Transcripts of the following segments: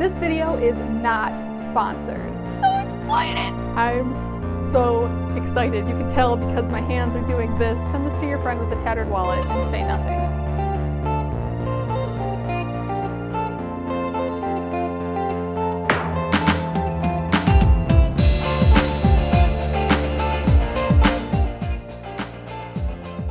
This video is not sponsored. So excited! I'm so excited. You can tell because my hands are doing this. Send this to your friend with a tattered wallet and say nothing.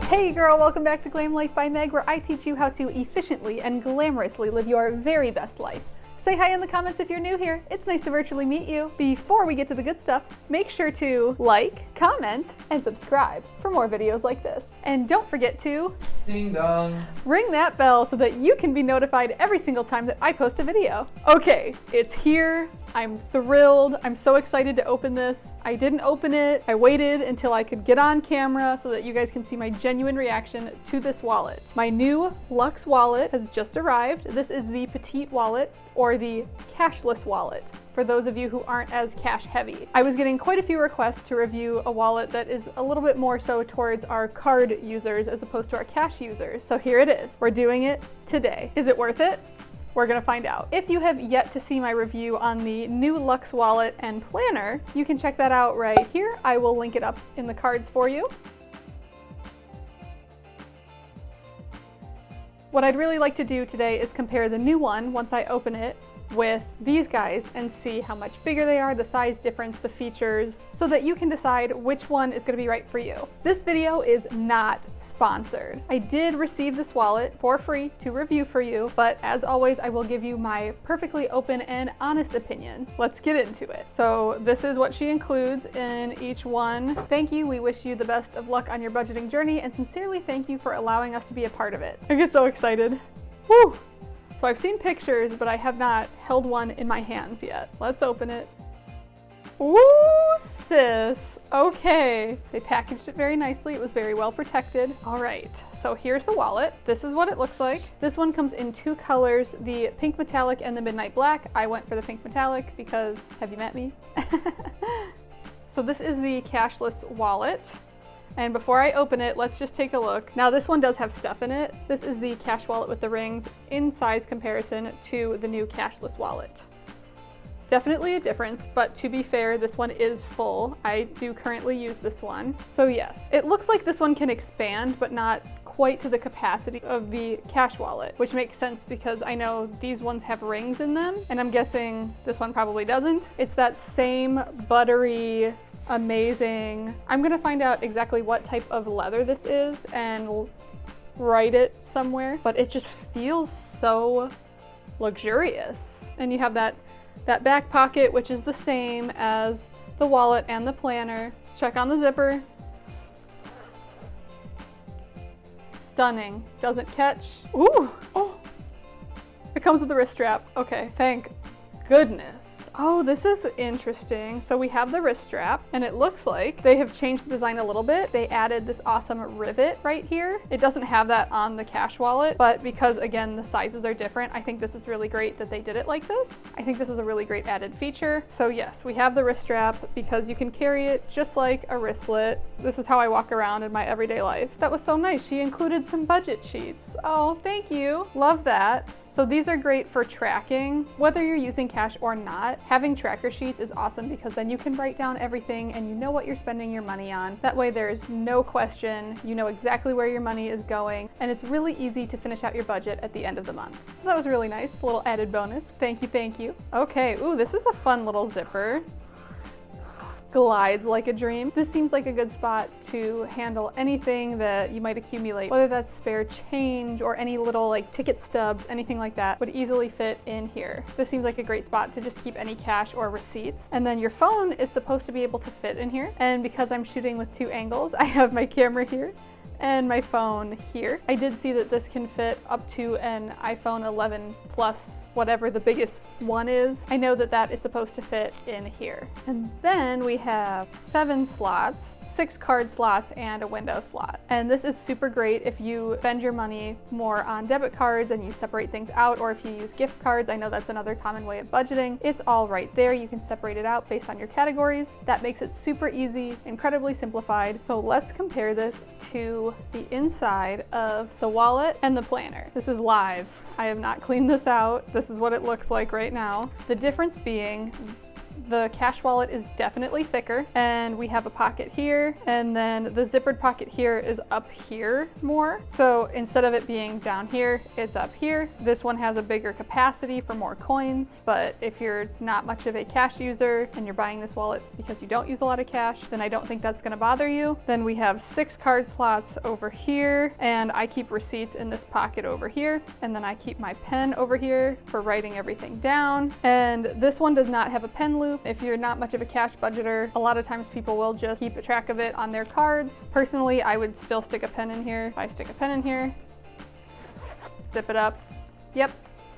Hey girl, welcome back to Glam Life by Meg, where I teach you how to efficiently and glamorously live your very best life. Say hi in the comments if you're new here. It's nice to virtually meet you. Before we get to the good stuff, make sure to like, comment, and subscribe for more videos like this. And don't forget to ding dong, ring that bell so that you can be notified every single time that I post a video. Okay, it's here. I'm thrilled. I'm so excited to open this. I didn't open it. I waited until I could get on camera so that you guys can see my genuine reaction to this wallet. My new Luxe wallet has just arrived. This is the Petite wallet, or the Cashless wallet, for those of you who aren't as cash heavy. I was getting quite a few requests to review a wallet that is a little bit more so towards our card users as opposed to our cash users. So here it is. We're doing it today. Is it worth it? We're gonna find out. If you have yet to see my review on the new Luxe wallet and planner, you can check that out right here. I will link it up in the cards for you. What I'd really like to do today is compare the new one, once I open it, with these guys and see how much bigger they are, the size difference, the features, so that you can decide which one is gonna be right for you. This video is not sponsored. I did receive this wallet for free to review for you, but as always, I will give you my perfectly open and honest opinion. Let's get into it. So this is what she includes in each one. Thank you. We wish you the best of luck on your budgeting journey, and sincerely thank you for allowing us to be a part of it. I get so excited. Woo! So I've seen pictures, but I have not held one in my hands yet. Let's open it. Woo, sis. Okay. They packaged it very nicely. It was very well protected. All right. So here's the wallet. This is what it looks like. This one comes in two colors, the pink metallic and the midnight black. I went for the pink metallic because, have you met me? So this is the cashless wallet. And before I open it, let's just take a look. Now this one does have stuff in it. This is the cash wallet with the rings in size comparison to the new cashless wallet. Definitely a difference, but to be fair, this one is full. I do currently use this one. So yes, it looks like this one can expand, but not quite to the capacity of the cash wallet, which makes sense because I know these ones have rings in them, and I'm guessing this one probably doesn't. It's that same buttery, amazing. I'm gonna find out exactly what type of leather this is and write it somewhere, but it just feels so luxurious. And you have that back pocket, which is the same as the wallet and the planner. Let's check on the zipper. Stunning. Doesn't catch. Ooh! Oh! It comes with a wrist strap. Okay, thank goodness. Oh, this is interesting. So we have the wrist strap, and it looks like they have changed the design a little bit. They added this awesome rivet right here. It doesn't have that on the cash wallet, but because again, the sizes are different, I think this is really great that they did it like this. I think this is a really great added feature. So yes, we have the wrist strap because you can carry it just like a wristlet. This is how I walk around in my everyday life. That was so nice. She included some budget sheets. Oh, thank you. Love that. So these are great for tracking. Whether you're using cash or not, having tracker sheets is awesome because then you can write down everything and you know what you're spending your money on. That way there's no question, you know exactly where your money is going, and it's really easy to finish out your budget at the end of the month. So that was really nice, a little added bonus. Thank you, thank you. Okay, ooh, this is a fun little zipper. Glides like a dream. This seems like a good spot to handle anything that you might accumulate, whether that's spare change or any little like ticket stubs, anything like that would easily fit in here. This seems like a great spot to just keep any cash or receipts. And then your phone is supposed to be able to fit in here. And because I'm shooting with two angles, I have my camera here and my phone here. I did see that this can fit up to an iPhone 11 Plus, whatever the biggest one is. I know that that is supposed to fit in here. And then we have 7 slots, 6 card slots, and a window slot. And this is super great if you spend your money more on debit cards and you separate things out, or if you use gift cards. I know that's another common way of budgeting. It's all right there. You can separate it out based on your categories. That makes it super easy, incredibly simplified. So let's compare this to you the inside of the wallet and the planner. This is live. I have not cleaned this out. This is what it looks like right now. The difference being the cash wallet is definitely thicker, and we have a pocket here, and then the zippered pocket here is up here more. So instead of it being down here, it's up here. This one has a bigger capacity for more coins, but if you're not much of a cash user and you're buying this wallet because you don't use a lot of cash, then I don't think that's gonna bother you. Then we have 6 card slots over here, and I keep receipts in this pocket over here, and then I keep my pen over here for writing everything down. And this one does not have a pen loop. If you're not much of a cash budgeter, a lot of times people will just keep a track of it on their cards. Personally, I would still stick a pen in here. If I stick a pen in here, zip it up, yep.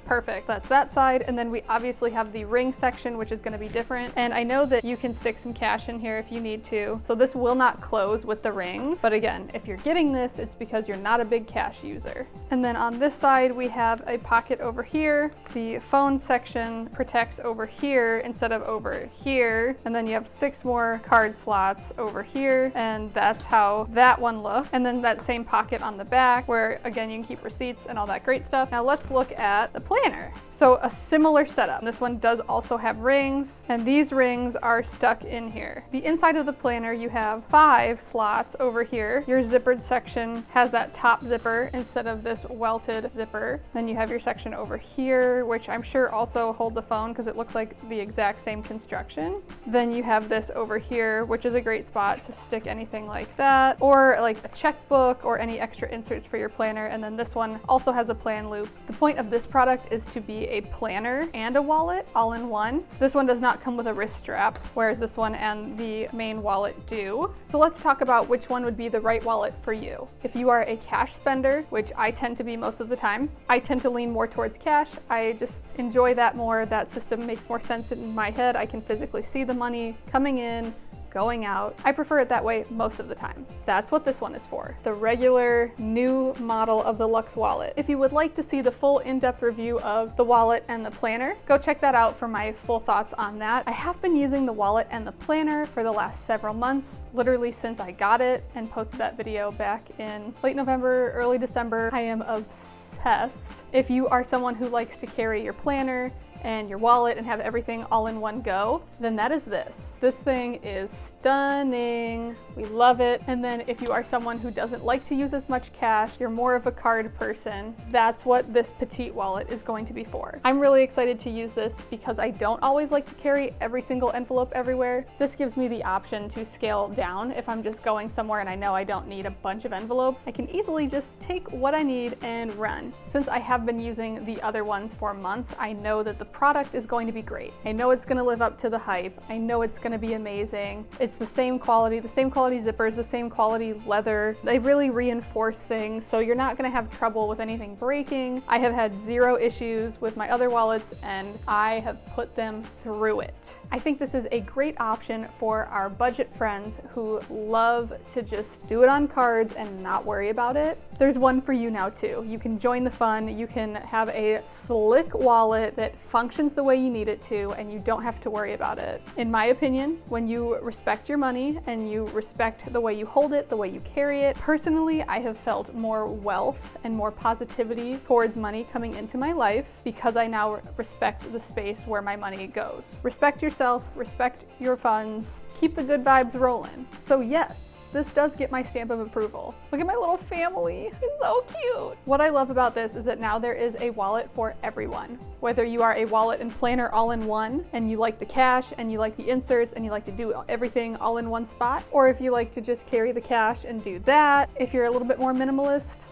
Perfect. That's that side. And then we obviously have the ring section, which is going to be different. And I know that you can stick some cash in here if you need to. So this will not close with the rings. But again, if you're getting this, it's because you're not a big cash user. And then on this side, we have a pocket over here. The phone section protects over here instead of over here. And then you have 6 more card slots over here. And that's how that one looks. And then that same pocket on the back where, again, you can keep receipts and all that great stuff. Now let's look at the planner. So a similar setup. This one does also have rings, and these rings are stuck in here. The inside of the planner, you have 5 slots over here. Your zippered section has that top zipper instead of this welted zipper. Then you have your section over here, which I'm sure also holds a phone because it looks like the exact same construction. Then you have this over here, which is a great spot to stick anything like that, or like a checkbook or any extra inserts for your planner. And then this one also has a plan loop. The point of this product is to be a planner and a wallet all in one. This one does not come with a wrist strap, whereas this one and the main wallet do. So let's talk about which one would be the right wallet for you. If you are a cash spender, which I tend to be most of the time, I tend to lean more towards cash. I just enjoy that more. That system makes more sense in my head. I can physically see the money coming in, going out. I prefer it that way most of the time. That's what this one is for, the regular new model of the Luxe wallet. If you would like to see the full in-depth review of the wallet and the planner, go check that out for my full thoughts on that. I have been using the wallet and the planner for the last several months, literally since I got it and posted that video back in late November, early December. I am obsessed. If you are someone who likes to carry your planner and your wallet and have everything all in one go, then that is this. This thing is stunning. We love it. And then if you are someone who doesn't like to use as much cash, you're more of a card person, that's what this petite wallet is going to be for. I'm really excited to use this because I don't always like to carry every single envelope everywhere. This gives me the option to scale down if I'm just going somewhere and I know I don't need a bunch of envelope. I can easily just take what I need and run. Since I have been using the other ones for months, I know that the product is going to be great. I know it's going to live up to the hype. I know it's going to be amazing. It's the same quality zippers, the same quality leather. They really reinforce things, so you're not going to have trouble with anything breaking. I have had 0 issues with my other wallets, and I have put them through it. I think this is a great option for our budget friends who love to just do it on cards and not worry about it. There's one for you now too. You can join the fun. You can have a slick wallet that functions the way you need it to, and you don't have to worry about it. In my opinion, when you respect your money and you respect the way you hold it, the way you carry it, personally, I have felt more wealth and more positivity towards money coming into my life because I now respect the space where my money goes. Respect yourself, respect your funds, keep the good vibes rolling. So yes, this does get my stamp of approval. Look at my little family, it's so cute. What I love about this is that now there is a wallet for everyone. Whether you are a wallet and planner all in one, and you like the cash, and you like the inserts, and you like to do everything all in one spot, or if you like to just carry the cash and do that, if you're a little bit more minimalist,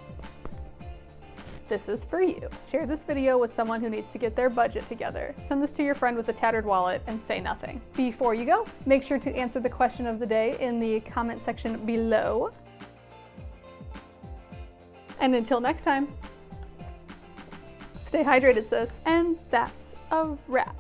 this is for you. Share this video with someone who needs to get their budget together. Send this to your friend with a tattered wallet and say nothing. Before you go, make sure to answer the question of the day in the comment section below. And until next time, stay hydrated, sis. And that's a wrap.